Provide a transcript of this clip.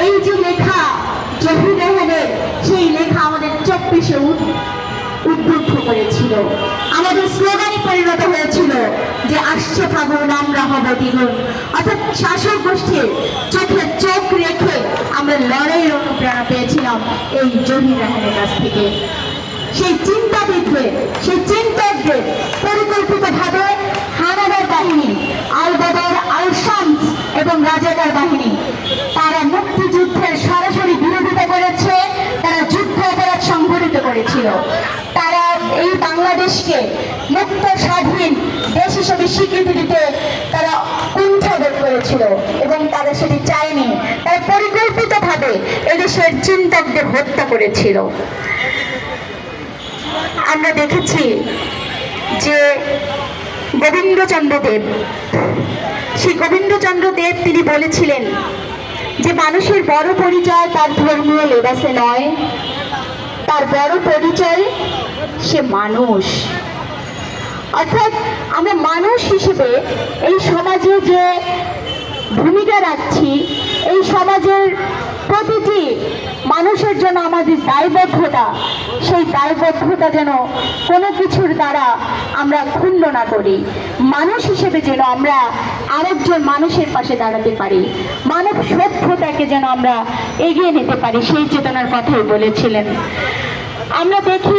এই যে লেখা জহির রায়হানের, সেই লেখা আমাদের 24-এ উদ্বুদ্ধ করেছিল, আমাদের স্লোগানে পরিণত হয়েছিল যে আসছে ফাগুন আমরা হব দ্বিগুণ। অর্থাৎ শাসক গোষ্ঠীর চোখে চোখ রেখে আমরা লড়াইয়ের অনুপ্রেরণা পেয়েছিলাম এই জহির রায়হানের কাছ থেকে। সেই চিন্তাবিদদের, সেই চিন্তকদের পরিকল্পিতভাবে হানাদার বাহিনী, আল বদর, আল শামস এবং রাজাকার বাহিনী, তারা মুক্তিযুদ্ধের সরাসরি বিরোধিতা করেছে, তারা যুদ্ধ অপরাধ সংঘটিত করেছিল। তারা এই বাংলাদেশকে মুক্ত স্বাধীন দেশ হিসেবে স্বীকৃতি দিতে তারা কুণ্ঠাবোধ করেছিল এবং তারা সেটি চায়নি। তারা পরিকল্পিতভাবে এদেশের চিন্তকদের হত্যা করেছিল। আমরা দেখেছি যে গোবিন্দচন্দ্র দেব, সেই গোবিন্দচন্দ্র দেব তিনি বলেছিলেন যে মানুষের বড় পরিচয় তার ধর্মীয় লেবাসে নয়, তার বড় পরিচয় সে মানুষ। অর্থাৎ আমরা মানুষ হিসেবে এই সমাজে যে ভূমিকা রাখছি, এই সমাজের প্রতিটি মানুষের জন্য আমাদের দায়বদ্ধতা, সেই দায়বদ্ধতা যেন কোনো কিছুর দ্বারা আমরা ক্ষুণ্ণ না করি। মানুষ হিসেবে যেন আমরা আরেকজন মানুষের পাশে দাঁড়াতে পারি, মানব সভ্যতাকে যেন আমরা এগিয়ে নিতে পারি, সেই চেতনার কথাই বলেছিলেন। আমরা দেখি